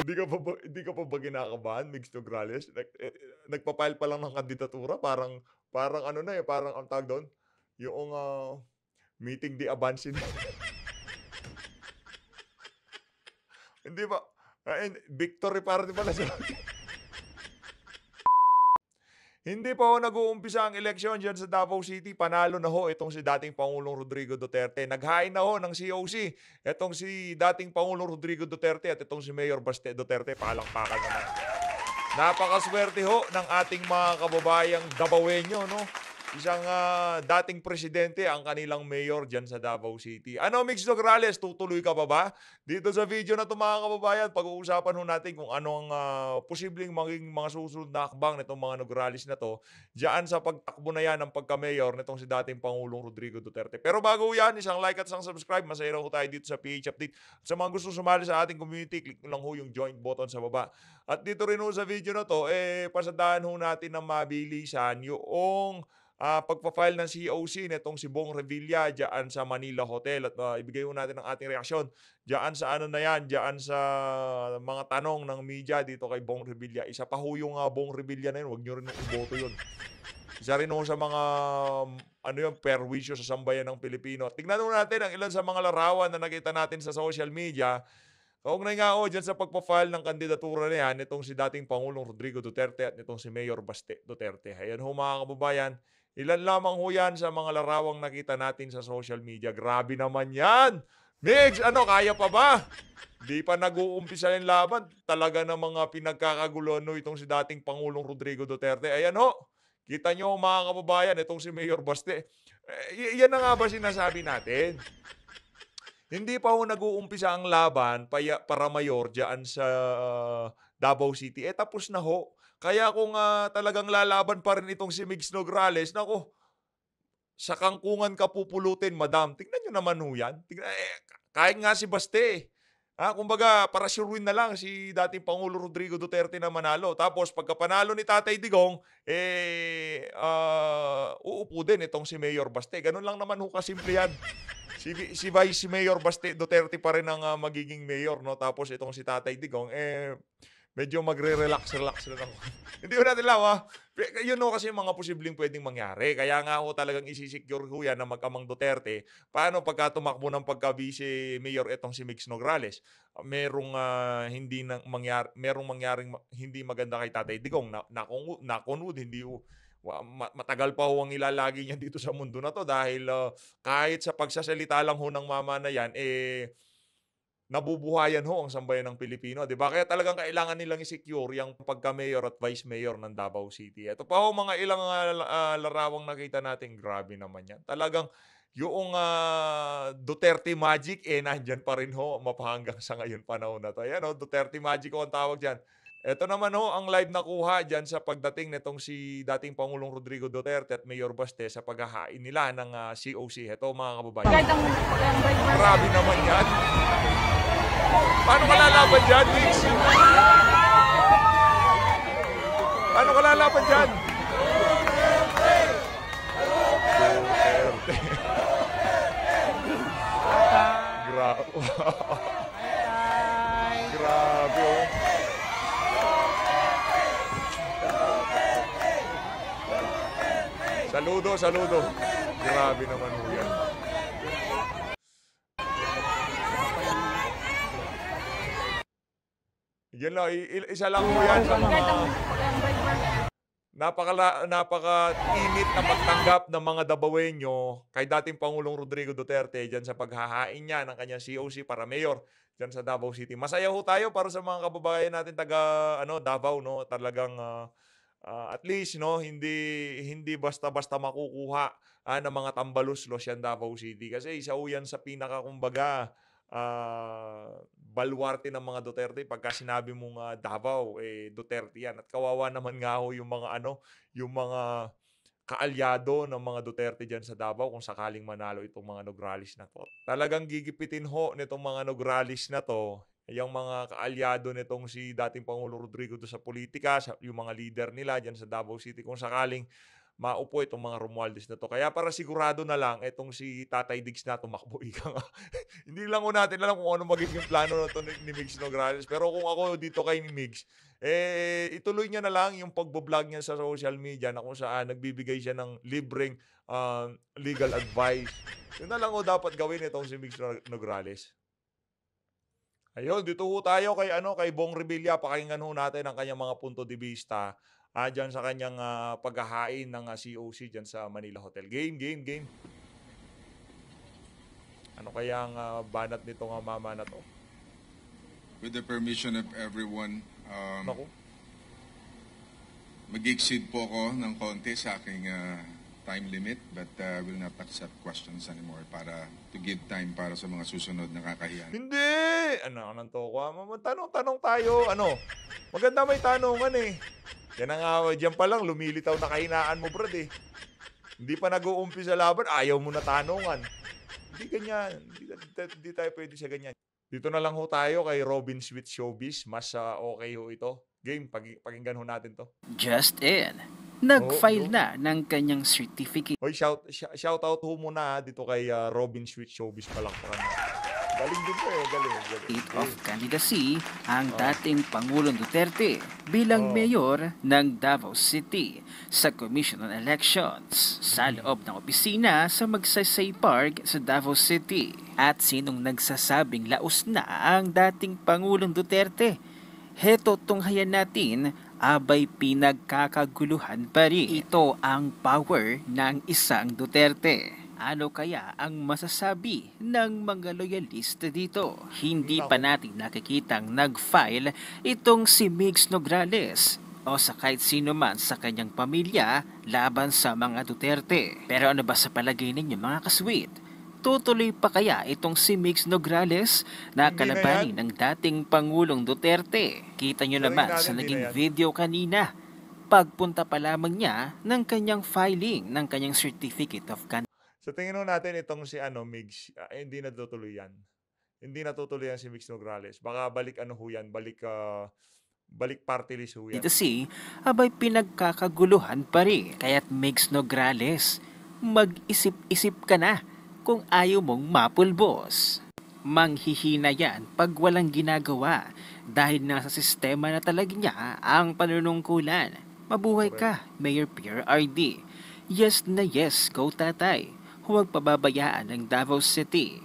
Hindi ka pa ba kinakabahan, Migs Nograles? Nagpa-file pa lang ng kandidatura, parang ano na, parang ang tawag do'n, yoong, meeting de avance na. Hindi ba victory party pala sa hindi pa ho nag-uumpisa ang eleksyon diyan sa Davao City, panalo na ho itong si dating Pangulong Rodrigo Duterte. Naghain na ho ng COC itong si dating Pangulong Rodrigo Duterte at itong si Mayor Baste Duterte, palakpakan naman. Napakaswerte ho ng ating mga kababayang Davaoenyo, no? Isang dating presidente ang kanilang mayor diyan sa Davao City. Ano, Migs Nograles, tutuloy ka pa ba? Dito sa video na 'to, mga kababayan, pag-uusapan ho natin kung ano ang posibleng maging mga susunod na hakbang nitong mga Nograles na 'to diyan sa pagtakbo na 'yan ng pagka-mayor nitong si dating Pangulong Rodrigo Duterte. Pero bago 'yan, isang like at isang subscribe. Masaya ho tayo dito sa PH Update. At sa mga gustong sumali sa ating community, click lang ho yung join button sa baba. At dito rin ho sa video na 'to, pasadahan ho natin ng mabilisan yung pagpa-file ng COC nitong si Bong Revilla diyan sa Manila Hotel at ibigay ho natin ang ating reaksyon diyan sa ano na yan, diyan sa mga tanong ng media dito kay Bong Revilla. Isa pa ho yung Bong Revilla na yun, huwag nyo rin iboto yun. Isa rin ho sa mga ano yun, perwisyo sa sambayan ng Pilipino. Tingnan ho natin ang ilan sa mga larawan na nakita natin sa social media. Kaugnay nga ho diyan sa pagpa-file ng kandidatura na yan nitong si dating Pangulong Rodrigo Duterte at nitong si Mayor Baste Duterte. Ayan ho, mga kababayan, ilan lamang ho yan sa mga larawang nakita natin sa social media. Grabe naman yan! Migs, ano, kaya pa ba? Di pa nag-uumpisa yung laban. Talaga na mga pinagkakaguluhan no, itong si dating Pangulong Rodrigo Duterte. Ayan ho, kita nyo mga kababayan, itong si Mayor Baste. Yan na nga ba sinasabi natin? Hindi pa ho nag-uumpisa ang laban para mayor diyan sa Davao City. Tapos na ho. Kaya kung talagang lalaban pa rin itong si Migs Nograles, naku, sa kangkungan ka pupulutin, madam. Tingnan nyo naman ho yan. Kahit nga si Baste, kumbaga, parasyuruin na lang si dating Pangulo Rodrigo Duterte na manalo. Tapos, pagka panalo ni Tatay Digong, uupo din itong si Mayor Baste. Ganun lang naman ho kasimple yan. Si Vice Mayor Baste Duterte pa rin ang magiging mayor, no? Tapos itong si Tatay Digong, medyo magre-relax na lang. Hindi ko natin alam, yun ho kasi yung mga posibleng pwedeng mangyari. Kaya nga ho talagang isisecure ho yan ng mag-amang Duterte. Paano pagka tumakbo ng pagka-vice mayor itong si Migs Nograles? Merong merong mangyaring hindi maganda kay Tatay Digong. Knock on wood, hindi ho. Matagal pa ho ang ilalagi niya dito sa mundo na to dahil kahit sa pagsasalita lang ho ng mama na yan, nabubuhayan ho ang sambayan ng Pilipino, 'di ba? Kaya talagang kailangan nilang i-secure yung pagka-mayor at vice mayor ng Davao City. Ito pa ho mga ilang larawang nakita natin, grabe naman 'yan. Talagang yung Duterte magic nandiyan pa rin ho mapahanggang sa ngayon panahon na 'to. Ayan ho, Duterte magic ho ang tawag diyan. Ito naman ho ang live na kuha diyan sa pagdating nitong si dating Pangulong Rodrigo Duterte at Mayor Baste sa paghahain nila ng COC. Ito mga kababayan. Grabe naman 'yan. Paano ka lalaban dyan, Migs? Paano ka lalaban dyan? Duterte. Grabe. Grabe, oh. Saludo. Grabe naman ho yan. Yan lang, isa lang po yan sa mga napaka-init na pagtanggap ng mga Davaoenyo kay dating Pangulong Rodrigo Duterte dyan sa paghahain niya ng kanyang COC para mayor dyan sa Davao City. Masaya ho tayo para sa mga kababayan natin taga Davao, no? Talagang at least no, hindi basta-basta makukuha ng mga tambaluslos yan Davao City kasi isa ho yan sa pinaka kumbaga baluarte ng mga Duterte. Pagka sinabi mong Davao, Duterte yan. At kawawa naman nga ho yung mga kaalyado ng mga Duterte dyan sa Davao kung sakaling manalo itong mga Nograles na to. Talagang gigipitin ho nitong mga Nograles na to yung mga kaalyado nitong si dating Pangulo Rodrigo do sa politika, yung mga leader nila dyan sa Davao City kung sakaling maupo itong mga Romualdez na 'to. Kaya para sigurado na lang itong si Tatay Diggs na tumakbo, ika nga. Hindi lang ho natin alam kung ano magiging plano na 'to ni Migs Nograles. Pero kung ako dito kay ni Migs, ituloy niya na lang yung pagbo-vlog niya sa social media na kung saan nagbibigay siya ng libreng, legal advice. Yun na lang ho dapat gawin itong si Migs Nograles. Ayun, dito ho tayo kay ano, kay Bong Revilla. Pakinggan ho natin ang kanyang mga punto de vista, diyan sa kanyang, paghahain ng, COC diyan sa Manila Hotel. Game, game, game. Ano kaya ang, banat nitong, mama na 'to? With the permission of everyone, Naku, mag-exceed po ako ng konti sa aking time limit but will not accept questions anymore para to give time para sa mga susunod na kakahiyan. hindi! Ano anong ko, tanong-tanong tayo, ano, maganda may tanungan, eh. Yan na nga, diyan pa lang lumilitaw na kahinaan mo brad, eh. Hindi pa nag-uumpisa laban, ayaw mo na tanungan. Hindi ganyan, hindi tayo puwede sa ganyan. Dito na lang ho tayo kay Robin Sweet Showbiz, mas, okey ho ito. Game, pakinggan ho natin 'to. Just in, Oo, nag-file yun. na ng kanyang certificate Hoy, shoutout ho muna, dito kay, Robin Sweet Showbiz, palakpakan natin. Galing din 'to, eh, galing, galing. of Game, candidacy ang oh, dating Pangulong Duterte bilang oh, mayor ng Davao City sa Commission on Elections sa mm. loob ng opisina sa Magsaysay Park sa Davao City. At sinong nagsasabing laos na ang dating Pangulong Duterte? Heto tunghayan natin, abay pinagkakaguluhan pa rin. Ito ang power ng isang Duterte. Ano kaya ang masasabi ng mga loyalista dito? Hindi pa Naku, natin nakikitang nag-file itong si Migs Nograles o sa kahit sino man sa kanyang pamilya laban sa mga Duterte. Pero ano ba sa palagay ninyo mga kasweet? Tutuloy pa kaya itong si Migs Nograles na hindi na 'yan. kalabanin ng dating Pangulong Duterte? Kita nyo Sa tingin naman sa natin hindi na naging 'yan. video kanina. Pagpunta pa lamang niya ng kanyang filing ng kanyang Certificate of Sa tingin ho natin itong si ano, Migs, hindi natutuloy 'yan. Hindi natutuloy 'yan si Migs Nograles. Baka balik ano ho 'yan, balik party list ho 'yan. Candidacy, abay pinagkakaguluhan pa rin. Kaya't Migs Nograles, mag-isip-isip ka na kung ayaw mong mapulbos. Manghihina yan pag walang ginagawa dahil nasa sistema na talaga niya ang panunungkulan. Mabuhay Korek. ka, Mayor Pierre RD. Yes na yes, go tatay. Huwag pababayaan ang Davao City.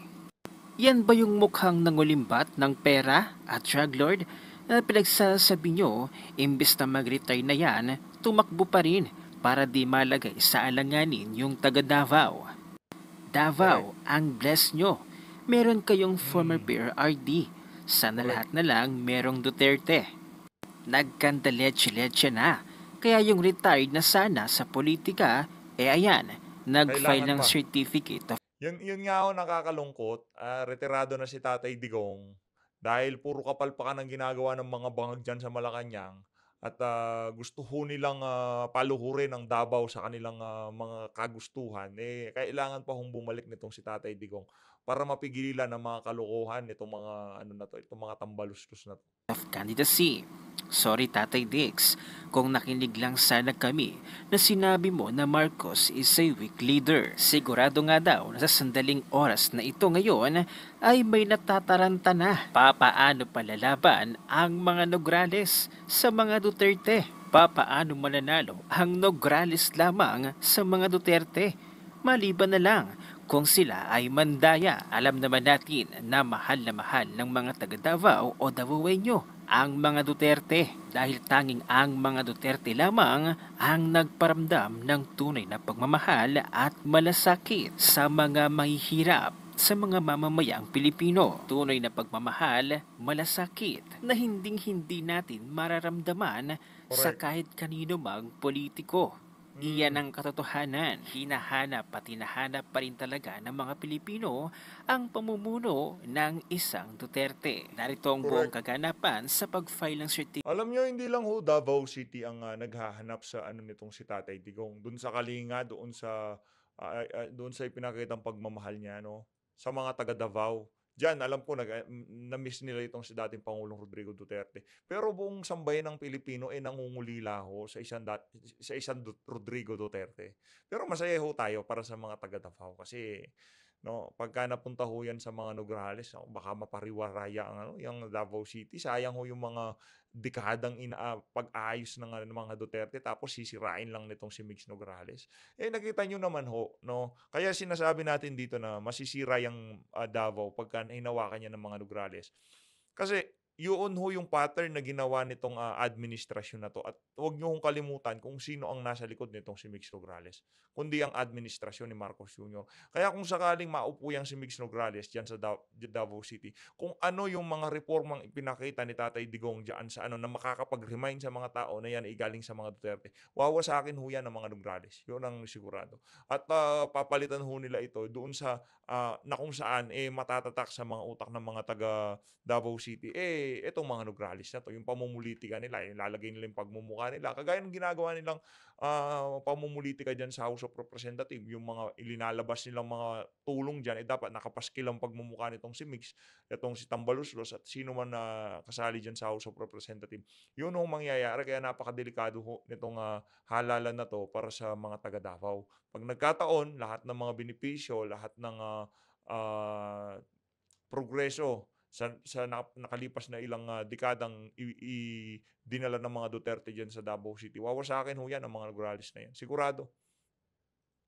Yan ba yung mukhang nangulimbat ng pera at drug lord na pinagsasabi nyo, imbis na mag-retire na yan, tumakbo pa rin para di malagay sa alanganin yung taga Davao. Korek. Davao, ang bless nyo. Meron kayong former Hmm, Mayor RD. Sana korek. lahat na lang merong Duterte. Nagkandaletse-letse na. Kaya yung retired na sana sa politika, ayan, nag-file Kailangan ng pa. certificate of Yun nga ho nakakalungkot, retirado na si Tatay Digong dahil puro kapalpakan ang ginagawa ng mga bangag diyan sa Malacanang at, gusto ho nilang, paluhurin ang Davao sa kanilang, mga kagustuhan, kailangan pa hong bumalik nitong si Tatay Digong para mapigilan ang mga kalokohan nitong mga ano na 'to, itong mga tambaluslos na 'to. candidacy. Sorry Tatay Dix, kung nakinig lang sana kami na sinabi mo na Marcos is a weak leader. Sigurado nga daw na sa sandaling oras na ito ngayon ay may natataranta na. Papaano palalaban ang mga Nograles sa mga Duterte? Papaano mananalo ang Nograles lamang sa mga Duterte? Maliban na lang kung sila ay mandaya. Alam naman natin na mahal ng mga taga Davao o Davaoenyo ang mga Duterte dahil tanging ang mga Duterte lamang ang nagparamdam ng tunay na pagmamahal at malasakit sa mga mahihirap sa mga mamamayang Pilipino. Tunay na pagmamahal, malasakit na hinding-hindi natin mararamdaman sa Correct. kahit kanino mang politiko. Iyan Hmm, ang katotohanan. Hinahanap at hinahanap pa rin talaga ng mga Pilipino ang pamumuno ng isang Duterte. Narito ang buong correct. kaganapan sa pag-file ng certificate Alam niyo hindi lang ho Davao City ang, naghahanap sa ano nitong si Tatay Digong, dun sa Kalinga, doon sa, doon sa ipinakitang pagmamahal niya 'no, sa mga taga Davao. Diyan alam ko na-miss nila itong si dating Pangulong Rodrigo Duterte. Pero buong sambayan ng Pilipino nangungulila ho sa isang Rodrigo Duterte. Pero masaya ho tayo para sa mga taga Davao kasi no, pagka napunta ho yan sa mga Nograles, baka mapariwaraya yung Davao City. Sayang ho yung mga dekadang pag-aayos ng mga Duterte tapos sisirain lang nitong si Migs Nograles. Nakita nyo naman ho, no? Kaya sinasabi natin dito na masisira yung Davao pagka hinawakan niya ng mga Nograles. Kasi yun ho yung pattern na ginawa nitong administrasyon na to. At huwag niyo hong kalimutan kung sino ang nasa likod nitong si Migs Nograles, kundi ang administrasyon ni Marcos Jr. Kaya kung sakaling maupo yang si Migs Nograles diyan sa Davao City, kung ano yung mga reformang ipinakita ni Tatay Digong diyan sa na makakapag-remind sa mga tao na yan ay galing sa mga Duterte, wawasakin ho yan ng mga Nograles. Yun ang sigurado. At papalitan ho nila ito doon sa na kung saan matatatak sa mga utak ng mga taga Davao City, itong mga Nograles na to, yung pamumulitika nila, yung lalagay nila yung pagmumukha nila, kagaya ng ginagawa nilang pamumulitika dyan sa House of Representatives, yung mga ilinalabas nilang mga tulong dyan, dapat nakapaskil ang pagmumukha nitong si Migs, itong si Tambaluslos, at sino man na kasali dyan sa House of Representatives. Yun ang mangyayari, kaya napakadelikado nitong halalan na to para sa mga taga Davao. Pag nagkataon, lahat ng mga benepisyo, lahat ng progreso sa nakalipas na ilang dekadang dinala ng mga Duterte dyan sa Davao City, wawasakin ho yan ang mga Nograles na yan. Sigurado.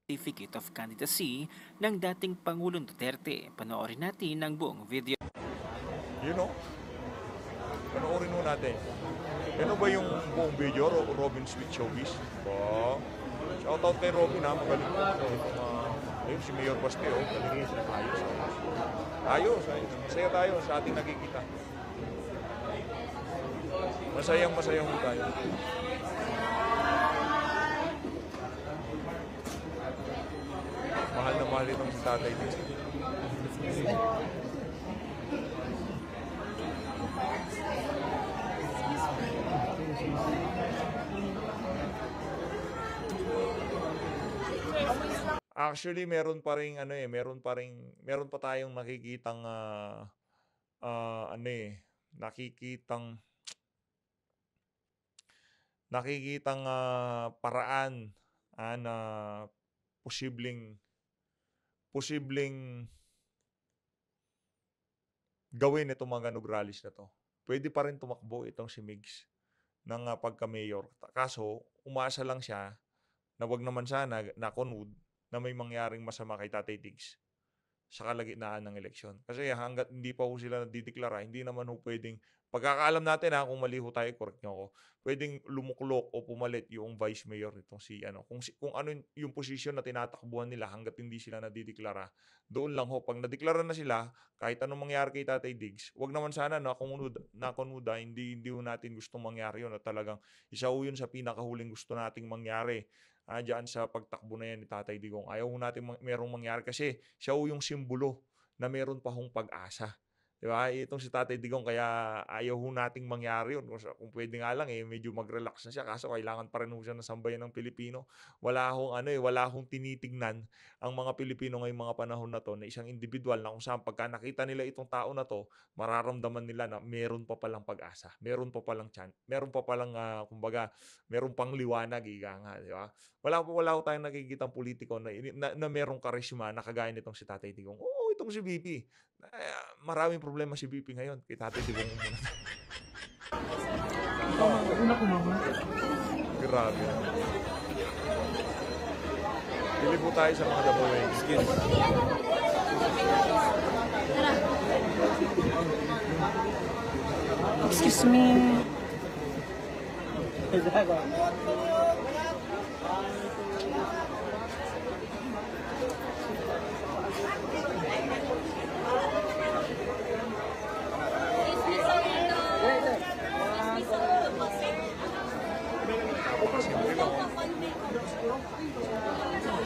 Certificate of Candidacy ng dating Pangulong Duterte. Panoorin natin ang buong video. You know? Panoorin ho natin. Ano ba yung buong video? Robin Sweet Showbiz? Shoutout kay Robin, magaling po. Ayun, si Mayor Baste, galing siya. Ayos. Masaya tayo sa ating nakikita. Masayang po tayo. Mahal na mahal itong si Tatay Diggs. Actually, meron pa tayong nakikitang paraan na posibleng gawin itong mga Nograles na to. Pwede pa rin tumakbo itong si Migs ng pagka-mayor. Kaso, umasa lang siya na wag naman sana nakunod na may mangyaring masama kay Tatay Diggs sa kalagitnaan ng eleksyon. Kasi hanggat hindi pa ho sila nadideklara, hindi naman ho pwedeng, pagkakaalam natin kung mali ho tayo, correct nyo ako, pwedeng lumuklok o pumalit yung vice mayor nitong kung ano yung posisyon na tinatakbuhan nila hanggat hindi sila nadideklara. Doon lang ho, pag nadeklara na sila, kahit anong mangyari kay Tatay Diggs, wag naman sana nakunuda, hindi ho natin gustong mangyari yun, at talagang isa ho yun sa pinakahuling gusto nating mangyari diyan sa pagtakbo na yan ni Tatay Digong. Ayaw ho natin merong mangyari kasi siya ho yung simbolo na meron pa hong pag-asa. Diba? Itong si Tatay Digong, kaya ayaw ho nating mangyari yun. Kung pwede nga lang, medyo mag-relax na siya. Kaso kailangan pa rin ho siya ng sambayan ng Pilipino. Wala hong tinitignan ang mga Pilipino ngayong mga panahon na to na isang individual na kung saan pagka nakita nila itong tao na to, mararamdaman nila na meron pa palang pag-asa. Meron pa palang chance. Meron pa palang, meron pang liwanag, di ba? Wala ho tayong nakikitang politiko na merong karisma na kagaya nitong si Tatay Digong. Oo, itong si BP. Maraming problema si BP ngayon. Kay Tatay Digong muna. Grabe. Pili po tayo sa mga Dabawen. Excuse me.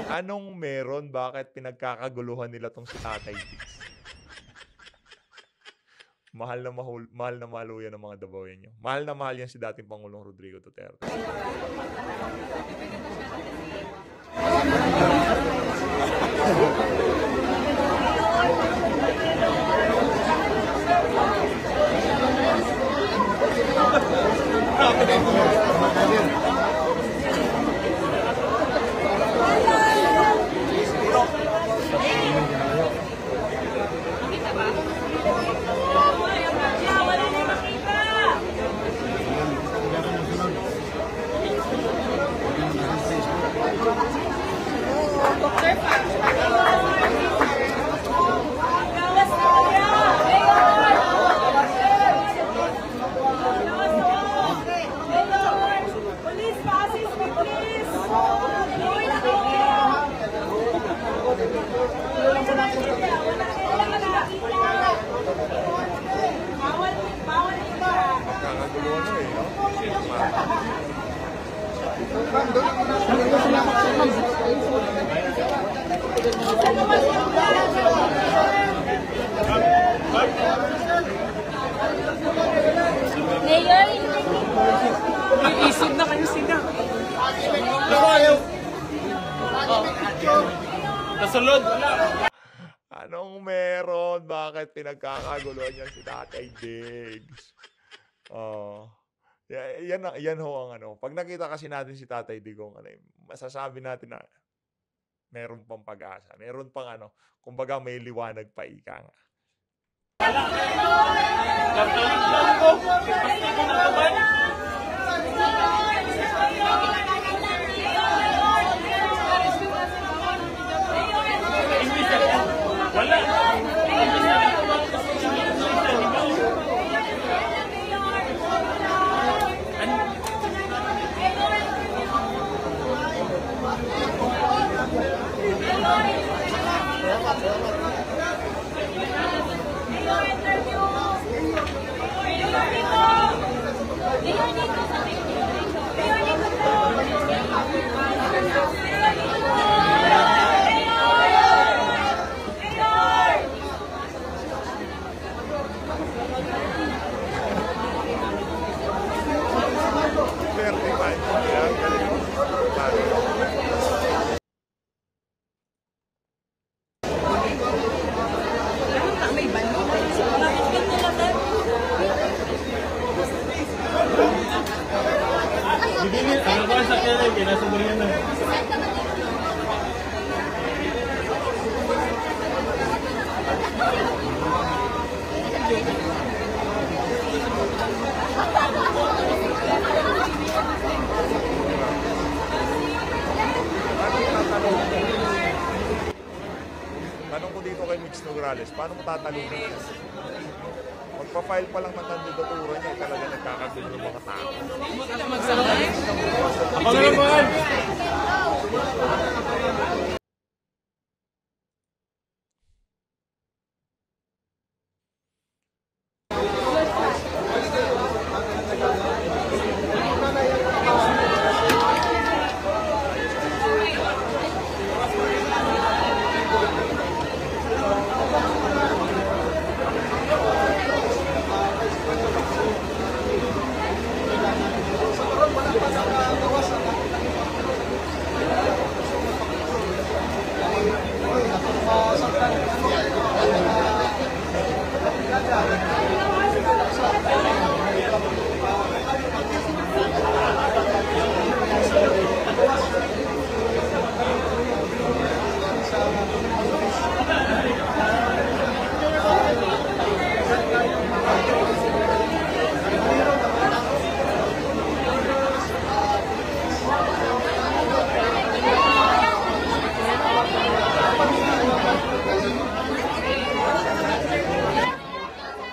Anong meron? Bakit pinagkakaguluhan nila tong si Tatay Diggs? mahal na mahal yan ng mga Dabawen nyo. Mahal na mahal yan si dating Pangulong Rodrigo Duterte. Iisip na kayo sila. Nasunod. Anong meron? Bakit pinagkakaguluhan niya si Tatay Diggs? Oh. Yan ho ang ano. Pag nakita kasi natin si Tatay Digong, ano, masasabi natin na meron pang pag-asa. Meron pang ano, kumbaga may liwanag pa ika nga. Tanong ko dito kay Mix Nograles, paano mo tatanungin? Magpa-file pa lang ng kandidatura niya, talaga nagkakagulo ng mga tao. Ako na naman!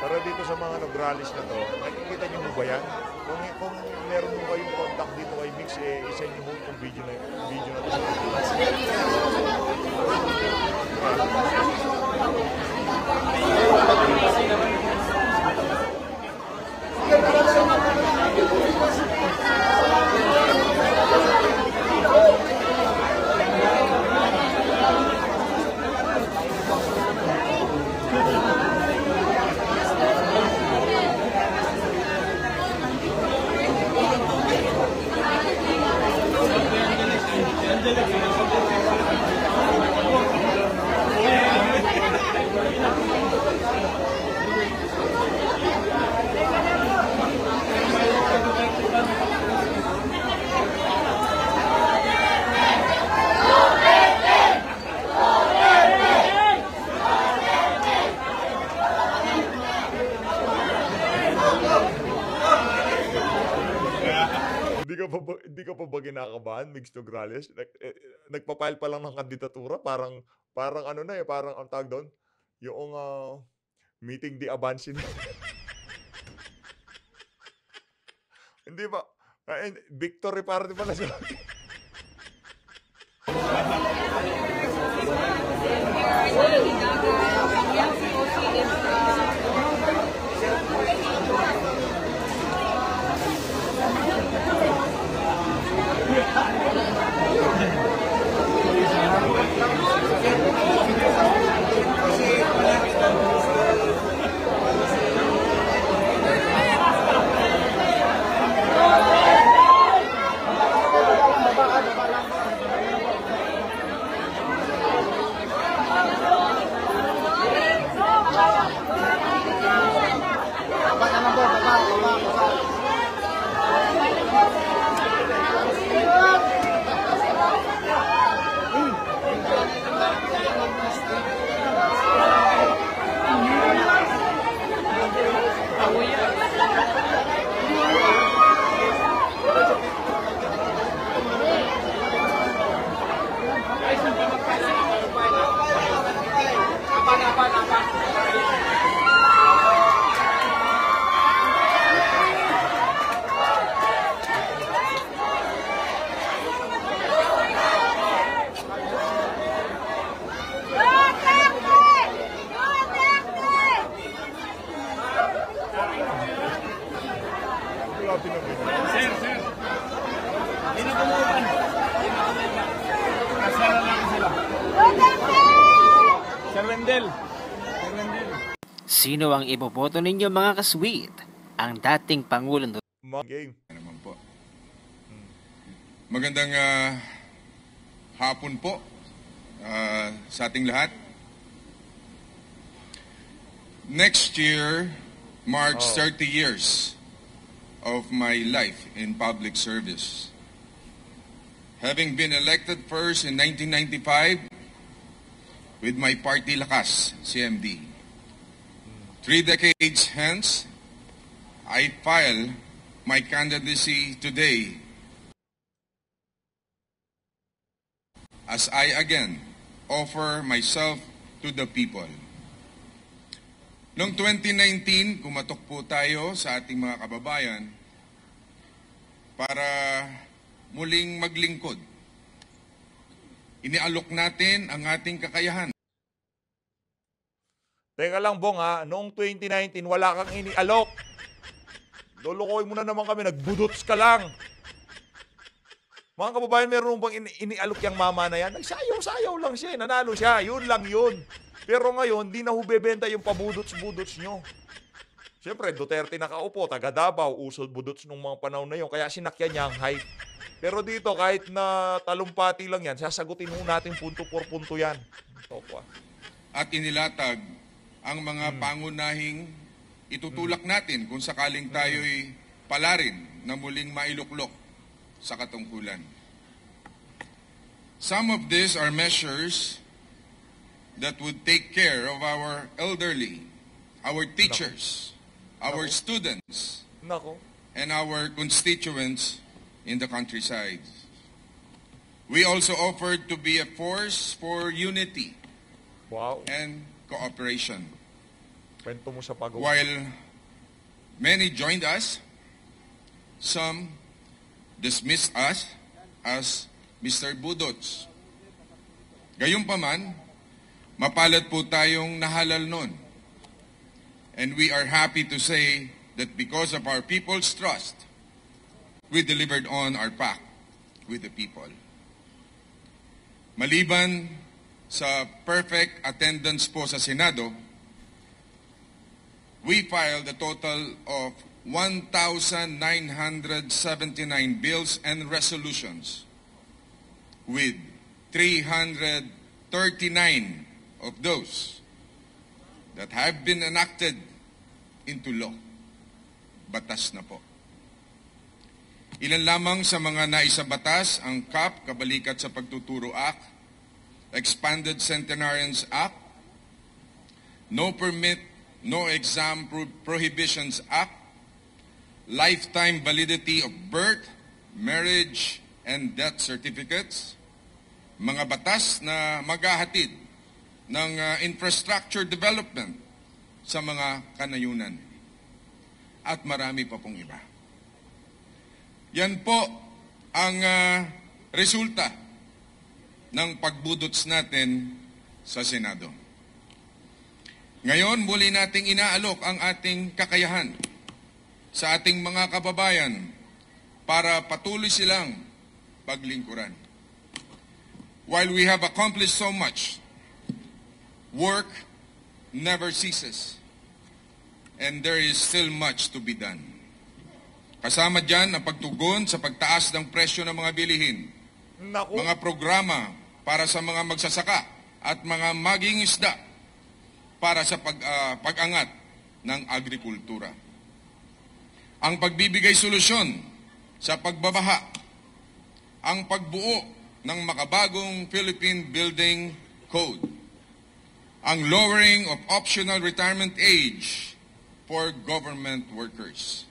Pero dito sa mga Nograles na to, nakikita niyo mo ba yan? Kung meron mo kayong contact dito kay Mix, isend niyo mo itong video na to. Hindi ka pa ba kinakabahan, Mix Nograles? Nagpa-file pa lang ng kandidatura, parang ano na parang ang tawag doon, yung meeting di abansi na. Hindi ba? Victory party pala siya. sabi ng ganyan? Sir. Hindi na bumuban. Kasara lang sila. Sir Wendel. Sino ang iboboto ninyo mga kasweet? Ang dating Pangulong Game. Naman po. Magandang hapon po sa ating lahat. Next year marks 30 years of my life in public service. Having been elected first in 1995 with my party Lakas, CMD. 3 decades hence, I file my candidacy today as I again offer myself to the people. Noong 2019, kumatok po tayo sa ating mga kababayan para muling maglingkod. Inialok natin ang ating kakayahan. Teka lang, Bong, ha? Noong 2019, wala kang inialok. Lulukoy mo na naman kami, nagbudots ka lang. Mga kababayan, meron bang inialok yung mama na yan? Nagsayaw-sayaw lang siya, nanalo siya, yun lang yun. Pero ngayon, di na hubebenta yung pabudots-budots nyo. Siyempre, Duterte nakaupo, taga Davao, usol budots nung mga panahon na yun, kaya sinakyan niya ang hype. Pero dito, kahit na talumpati lang yan, sasagutin mo natin punto por punto yan. At inilatag ang mga pangunahing itutulak natin kung sakaling tayo'y palarin na muling mailuklok sa katungkulan. Some of these are measures that would take care of our elderly, our teachers, our students, and our constituents in the countryside. We also offered to be a force for unity and cooperation. Kwento mo sa pag-uwi. While many joined us, some dismissed us as Mr. Budots. Gayunpaman, mapalad po tayong nahalal nun. And we are happy to say that because of our people's trust, we delivered on our pact with the people. Maliban sa perfect attendance po sa Senado, we filed a total of 1,979 bills and resolutions, with 339 of those that have been enacted into law. Batas na po. Ilan lamang sa mga naisabatas ang CAP, Kabalikat sa Pagtuturo Act, Expanded Centenarians Act, No Permit, No Exam Prohibitions Act, Lifetime Validity of Birth, Marriage, and Death Certificates, mga batas na maghahatid ng infrastructure development sa mga kanayunan, at marami pa pong iba. Yan po ang resulta ng pagbudots natin sa Senado. Ngayon, muli nating inaalok ang ating kakayahan sa ating mga kababayan para patuloy silang paglingkuran. While we have accomplished so much, work never ceases, and there is still much to be done. Kasama dyan ang pagtugon sa pagtaas ng presyo ng mga bilihin, mga programa para sa mga magsasaka at mga mangingisda para sa pag-angat ng agrikultura. Ang pagbibigay solusyon sa pagbabaha, ang pagbuo ng makabagong Philippine Building Code, ang lowering of optional retirement age for government workers.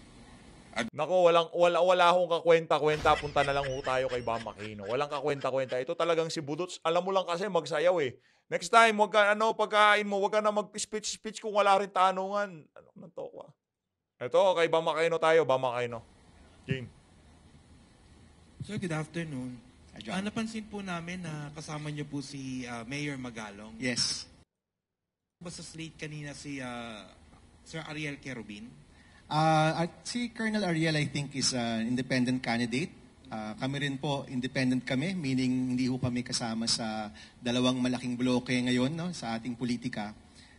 Nako, wala akong kakwenta-kwenta. Punta na lang ho tayo kay Bam Aquino. Walang kakwenta-kwenta. Ito talagang si Budots. Alam mo lang kasi magsayaw eh. Next time, pagkain mo, wag ka na mag-speech kung wala rin tanungan. Ano man to ko? Ito, kay Bam Aquino tayo. Bam Aquino. Jane. Sir, good afternoon. Napansin po namin na kasama niyo po si Mayor Magalong. Yes. Basta slate kanina si Sir Ariel Querubin. Si Colonel Ariel, I think, is an independent candidate. Kami rin po, independent kami, meaning hindi ho kami kasama sa dalawang malaking bloke ngayon, no, sa ating politika.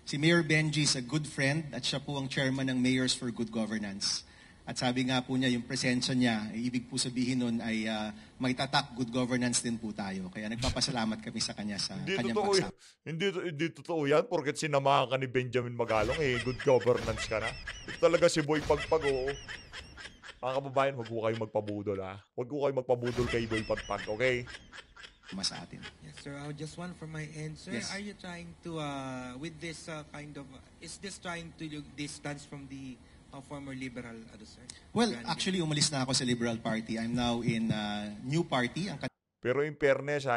Si Mayor Benji is a good friend at siya po ang chairman ng Mayors for Good Governance. At sabi nga po niya, yung presensya niya, ibig po sabihin nun ay may tatak good governance din po tayo. Kaya nagpapasalamat kami sa kanya sa kanyang pagsama. Hindi totoo yan porket sinamahan ka ni Benjamin Magalong, good governance ka na. Ito talaga si Boy Pagpag, oo. Mga kababayan, huwag ko kayo magpabudol, ha? Huwag ko kayo magpabudol kay Boy Pagpag, okay? Sa atin. Yes, sir. Just one from my end, sir. Yes. Are you trying to, with this is this trying to distance from the former liberal, sir? Well, actually, umalis na ako sa Liberal Party. I'm now in new party. Pero in fairness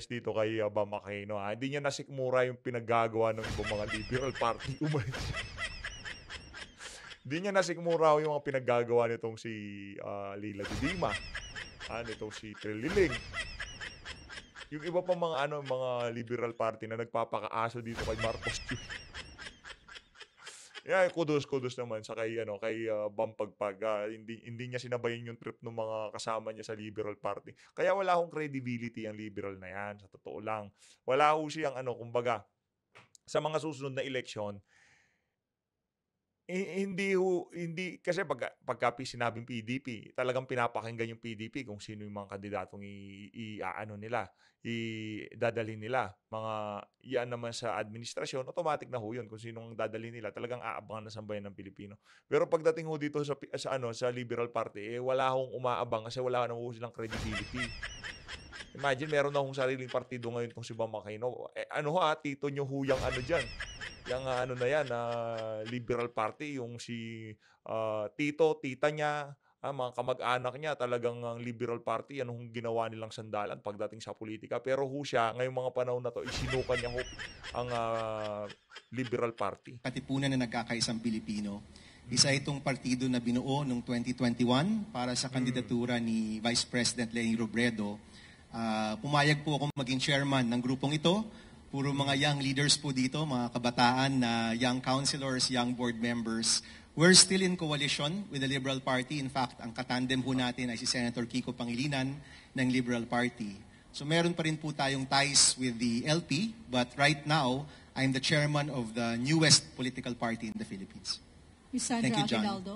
dito kay Bam Aquino, ha? Hindi niya nasikmura yung pinaggagawa ng ibang mga liberal party. Hindi niya nasikmura yung mga pinaggagawa nitong si Leila de Lima, nitong si Trililing. Yung iba pa mga mga liberal party na nagpapakaaso dito kay Marcos Jr. Yeah, kudos naman sa kay Bam Pagpag. Hindi niya sinabayan yung trip ng mga kasama niya sa Liberal Party. Kaya wala akong credibility ang liberal na yan, sa totoo lang. Wala ho siyang kumbaga sa mga susunod na eleksyon. Hindi kasi pagka sinabing PDP, talagang pinapakinggan yung PDP kung sino yung mga kandidatong dadalhin nila. Mga yan naman sa administrasyon, automatic na ho yun kung sino ang dadalhin nila. Talagang aabangan na sambayan ng Pilipino. Pero pagdating ho dito sa Liberal Party, wala hong umaabang kasi wala na ho silang credibility. Imagine, meron na hong sariling partido ngayon kung si Bam Aquino. Tito nyo huyang dyan. Yung Liberal Party, yung si tita niya, mga kamag-anak niya, talagang ang Liberal Party, anong ginawa nilang sandalan pagdating sa politika. Pero siya, ngayong mga panahon na to, isinukan niya ang Liberal Party. Katipunan na nagkakaisang Pilipino. Isa itong partido na binuo noong 2021 para sa kandidatura ni Vice President Leni Robredo. Pumayag po akong maging chairman ng grupong ito. Puro mga young leaders po dito, mga kabataan na young councilors, young board members. We're still in coalition with the Liberal Party. In fact, ang katandem po natin ay si Senator Kiko Pangilinan ng Liberal Party. So meron pa rin po tayong ties with the LP, but right now, I'm the chairman of the newest political party in the Philippines. Ms. Sandra Thank you, John. Aguinaldo.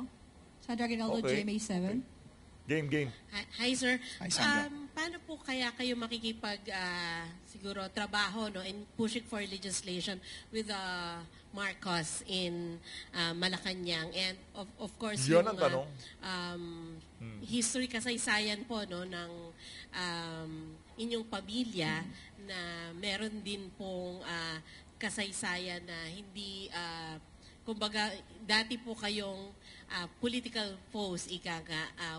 Sandra Aguinaldo, Okay. GMA7. Game. Hi, sir. Hi, Sandra. Paano po kaya kayo makikipag siguro trabaho in pushing for legislation with Marcos in Malacanang, and of course Yun ang tanong. history kasaysayan po ng inyong pamilya na meron din pong kasaysayan na hindi kumbaga dati po kayong political foes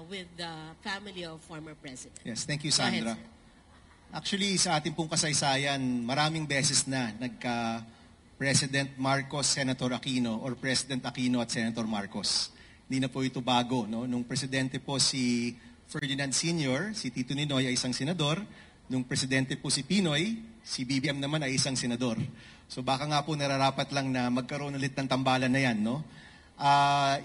with the family of former president. Yes, thank you, Go ahead, Sandra. sir. Actually, sa ating pong kasaysayan, maraming beses na nagka-President Marcos, Senator Aquino, or President Aquino at Senator Marcos. Hindi na po ito bago. No? Nung presidente po si Ferdinand Sr., si Tito Ninoy ay isang senador. Nung presidente po si Pinoy, si BBM naman ay isang senador. So baka nga po nararapat lang na magkaroon ulit ng tambalan na yan. No?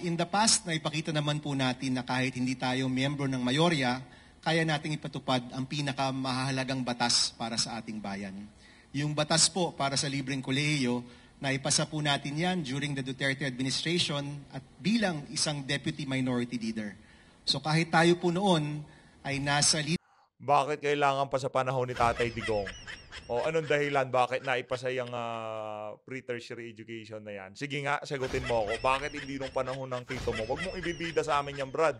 In the past, naipakita naman po natin na kahit hindi tayo miyembro ng mayorya, kaya nating ipatupad ang pinakamahalagang batas para sa ating bayan. Yung batas po para sa libreng kolehiyo, naipasa po natin yan during the Duterte administration at bilang isang deputy minority leader. So kahit tayo po noon ay nasa Bakit kailangan pa sa panahon ni Tatay Digong? O anong dahilan bakit naipasa yung pre-tertiary education na yan? Sige nga, sagutin mo ako. Bakit hindi nung panahon ng tito mo? Huwag mong ibibida sa amin yan, Brad.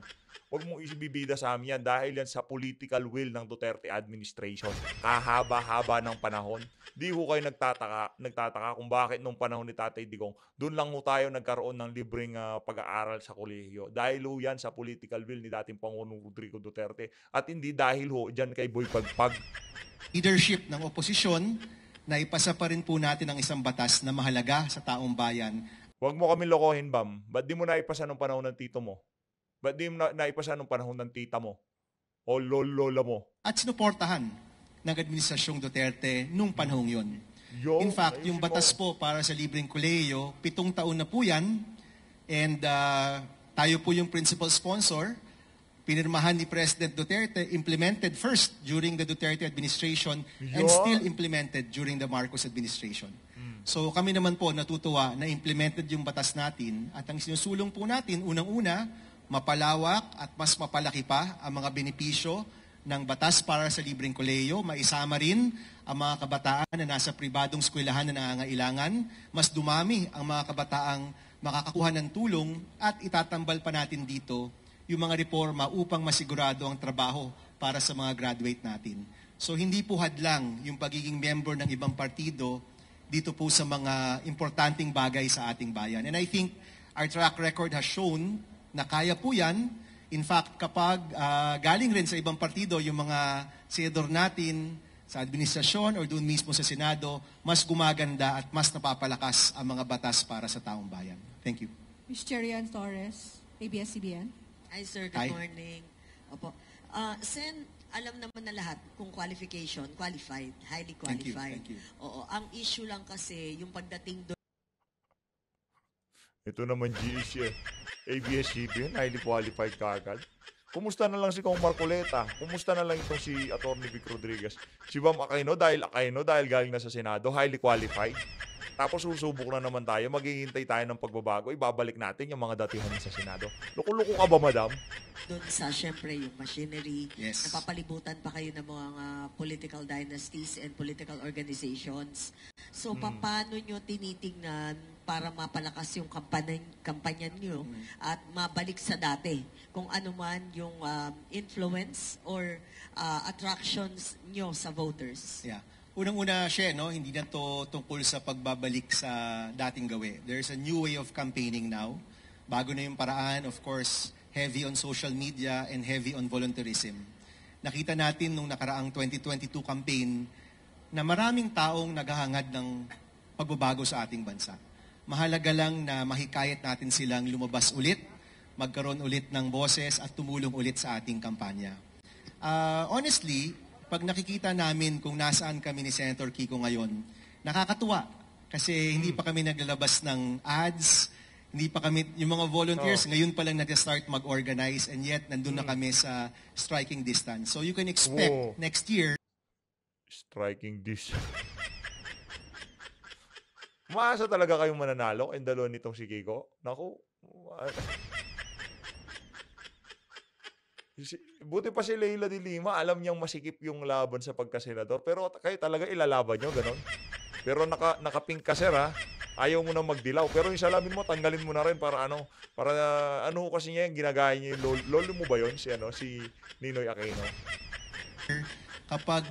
Huwag mong ibibida sa amin yan dahil yan sa political will ng Duterte administration. Kahaba-haba ng panahon. Di ho kayo nagtataka kung bakit nung panahon ni Tatay Digong, doon lang ho tayo nagkaroon ng libreng pag-aaral sa kolehiyo. Dahil ho yan sa political will ni dating Pangulong Rodrigo Duterte. At hindi dahil ho dyan kay Boy Pagpag. leadership ng oposisyon, na ipasa pa rin po natin ang isang batas na mahalaga sa taong bayan. Huwag mo kami lokohin, Bam. Ba't di mo naipasa nung panahon ng tito mo? Ba't di mo naipasa nung panahon ng tita mo? O lola mo? At sinuportahan ng Administrasyong Duterte nung panahong yun. In fact, yung ayusin batas mo. po para sa libreng kolehiyo, 7 taon na po yan. And tayo po yung principal sponsor, pinirmahan ni President Duterte, implemented first during the Duterte administration and Yun. still implemented during the Marcos administration. So kami naman po natutuwa na implemented yung batas natin at ang sinusulong po natin, unang-una, mapalawak at mas mapalaki pa ang mga benepisyo ng batas para sa libreng kolehiyo, maisama rin ang mga kabataan na nasa pribadong eskwelahan na nangangailangan, mas dumami ang mga kabataang makakakuha ng tulong at itatambal pa natin dito yung mga reforma upang masigurado ang trabaho para sa mga graduate natin. So hindi po hadlang yung pagiging member ng ibang partido dito po sa mga importanteng bagay sa ating bayan. And I think our track record has shown na kaya po yan. In fact, kapag galing rin sa ibang partido yung mga senador natin sa administrasyon or doon mismo sa Senado, mas gumaganda at mas napapalakas ang mga batas para sa taong bayan. Thank you. Ms. Cherian Torres, ABS-CBN. Hi, sir. Hi. Good morning. Opo. Sen, alam naman na lahat kung qualification, qualified, highly qualified. Thank you. Oo. Ang issue lang kasi, yung pagdating doon, Ito naman GC, ABS-CBN, highly qualified kaagad. Kumusta na lang si Kong Marcoleta? Kumusta na lang itong si Atty. Vic Rodriguez? Si Bam Aquino dahil galing na sa Senado, highly qualified. Tapos susubok na naman tayo, maghihintay tayo ng pagbabago, ibabalik natin yung mga datihan sa Senado. Loko-loko ka ba, madam? doon sa, syempre, yung machinery, Yes. napapalibutan pa kayo ng mga political dynasties and political organizations. So, paano nyo tinitingnan para mapalakas yung kampanya nyo at mabalik sa dati? Kung ano man yung influence or attractions nyo sa voters. Yeah. Unang-una siya, no, hindi na to tungkol sa pagbabalik sa dating gawi. There's a new way of campaigning now. Bago na yung paraan, of course, heavy on social media and heavy on volunteerism. Nakita natin nung nakaraang 2022 campaign na maraming taong naghahangad ng pagbabago sa ating bansa. Mahalaga lang na mahikayat natin silang lumabas ulit, magkaroon ulit ng boses at tumulong ulit sa ating kampanya. Honestly, pag nakikita namin kung nasaan kami ni Senator Kiko ngayon, nakakatuwa. Kasi hindi pa kami naglalabas ng ads, hindi pa kami, yung mga volunteers, ngayon pa lang nag-start mag-organize, and yet nandun na kami sa striking distance. So you can expect next year, Striking this. Maasa talaga kayong mananalo and dalo nitong si Kiko? Naku. Buti pa si Leila de Lima, alam niyang masikip yung laban sa pagkasenador. Pero kayo talaga ilalaban nyo, ganon. Pero naka-pink ka, sir, ha? Ayaw mo na magdilaw. Pero yung salamin mo, tanggalin mo na rin para ano kasi niya yung ginagaya niya yung lolo mo ba yun? Si Ninoy Aquino. kapag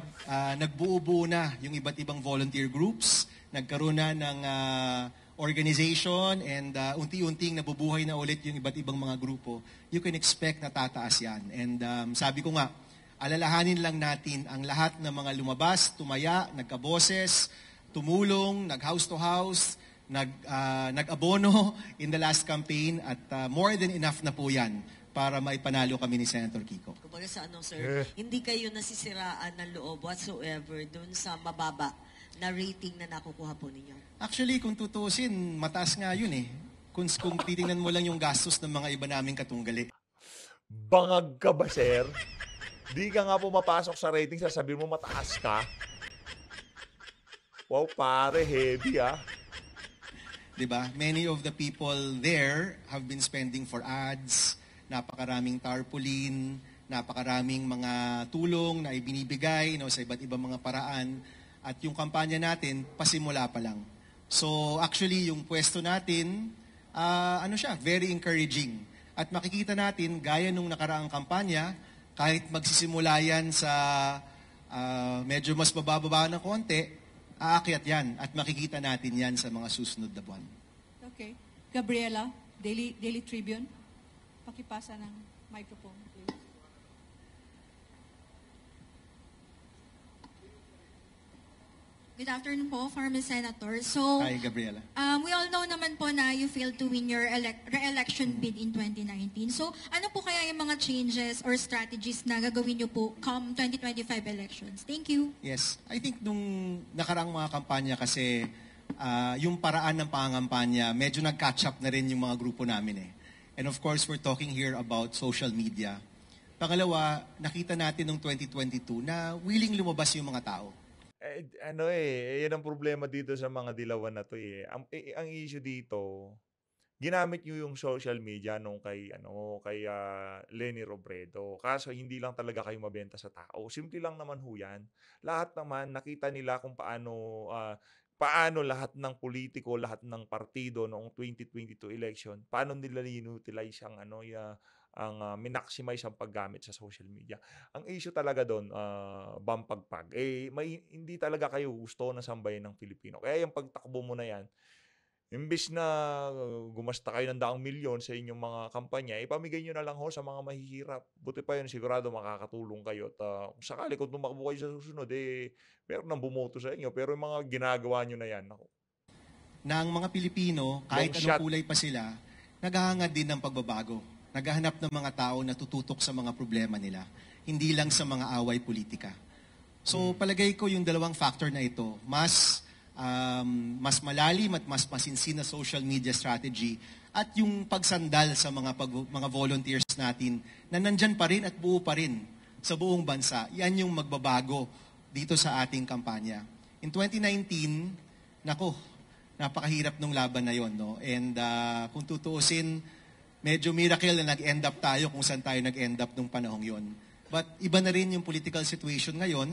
nagbuo-buo na yung iba't ibang volunteer groups, nagkaroon na ng organization and unti-unting nabubuhay na ulit yung iba't ibang mga grupo, you can expect na tataas yan. And sabi ko nga, alalahanin lang natin ang lahat ng mga lumabas, tumaya, nagkaboses, tumulong, nag-house to house, nag-abono in the last campaign at more than enough na po yan para maipanalo kami ni Senator Kiko. Kumbaga sa sir, hindi kayo nasisiraan ng loob whatsoever dun sa mababa na rating na nakukuha po ninyo? Actually, kung tutusin, mataas nga yun eh. Kung titingnan mo lang yung gastos ng mga iba naming katunggali. Bangag ka ba, sir? Di ka nga pumapasok sa rating, sasabihin mo mataas ka. Wow, pare, heavy Diba? Many of the people there have been spending for ads, napakaraming tarpaulin, napakaraming mga tulong na ibinibigay sa iba't ibang mga paraan. At yung kampanya natin, pasimula pa lang. So actually, yung pwesto natin, very encouraging. At makikita natin, gaya nung nakaraang kampanya, kahit magsisimula yan sa medyo mas mababa na konti, aakyat yan at makikita natin yan sa mga susunod na buwan. Okay. Gabriela, Daily Tribune. Pakipasa ng microphone, please. Good afternoon po, former Senator. So, Hi, Gabriela. We all know naman po na you failed to win your re-election bid in 2019. So, ano po kaya yung mga changes or strategies na gagawin niyo po come 2025 elections? Thank you. Yes. I think nung nakaraang mga kampanya kasi yung paraan ng pangangampanya, medyo nag-catch up na rin yung mga grupo namin eh. And of course, we're talking here about social media. Pangalawa, nakita natin noong 2022 na willing lumabas yung mga tao. Yan ang problema dito sa mga dilawan na to eh. Ang issue dito, ginamit niyo yung social media nung kay Leni Robredo. Kaso hindi lang talaga kayo mabenta sa tao. Simple lang naman ho yan. Lahat naman nakita nila kung paano lahat ng politiko, lahat ng partido noong 2022 election, paano nila inutilize minaximize ang paggamit sa social media. Ang issue talaga doon, bampagpag. Hindi talaga kayo gusto na sambayan ng Pilipino. Kaya yung pagtakbo mo na yan, imbis na gumasta kayo ng daang milyon sa inyong mga kampanya, ipamigay nyo na lang ho sa mga mahihirap. Buti pa yun, sigurado makakatulong kayo. At kung sakali, kung tumakbo kayo sa susunod, meron nang bumoto sa inyo. Pero yung mga ginagawa nyo na yan, Na ang mga Pilipino, kahit Long anong shot. kulay pa sila, naghahangad din ng pagbabago. Naghahanap ng mga tao na tututok sa mga problema nila, hindi lang sa mga away politika. So palagay ko yung dalawang factor na ito, mas malalim at mas masinsin na social media strategy at yung pagsandal sa mga volunteers natin na nandyan pa rin at buo pa rin sa buong bansa, yan yung magbabago dito sa ating kampanya. In 2019, napakahirap nung laban na yon, no? And kung tutuusin, medyo miracle na nag-end up tayo kung saan tayo nag-end up nung panahong yon. But iba na rin yung political situation ngayon,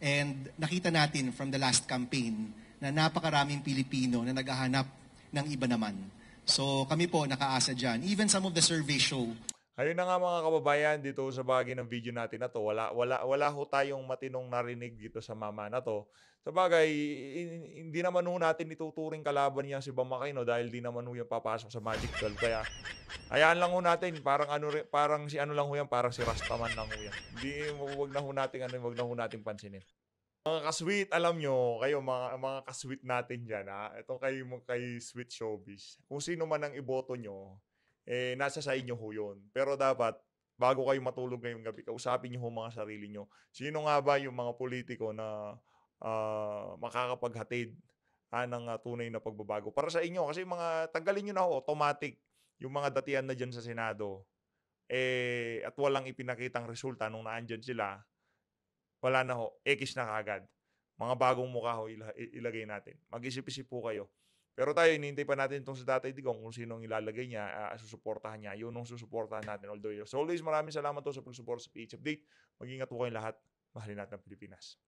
and nakita natin from the last campaign na napakaraming Pilipino na naghahanap ng iba naman. So kami po nakaasa dyan. Even some of the survey show. Ayun na nga mga kababayan, dito sa bagay ng video natin na to, wala ho tayong matinong narinig dito sa mama na to. Sa bagay, hindi naman ho natin ituturing kalaban niya si Bam Aquino dahil di naman ho yung papasok sa Magic 12. Kaya, hayaan lang ho natin, parang si ano lang ho yan, parang si Rastaman lang ho yan. Wag na ho natin pansinin. Mga ka-sweet, alam nyo, kayo mga ka-sweet natin dyan, itong kay Sweet Showbiz. Kung sino man ang iboto nyo, nasa sa inyo ho yun. Pero dapat, bago kayo matulog ngayong gabi, kausapin nyo ho mga sarili nyo. Sino nga ba yung mga politiko na makakapaghatid ng tunay na pagbabago para sa inyo? Kasi tanggalin nyo na ho, automatic, yung mga datihan na dyan sa Senado, at walang ipinakitang resulta nung naandyan sila, wala na ho, X na kagad. Mga bagong mukha ho ilagay natin. Mag-isip-isip po kayo. Pero tayo, hinihintay pa natin itong sa Tatay Digong kung sinong ilalagay niya, susuportahan niya. Yun ang susuportahan natin. Although, so always, maraming salamat po sa pagsuporta sa PH Update. Mag-ingat po kayong lahat. Mahalin natin ang Pilipinas.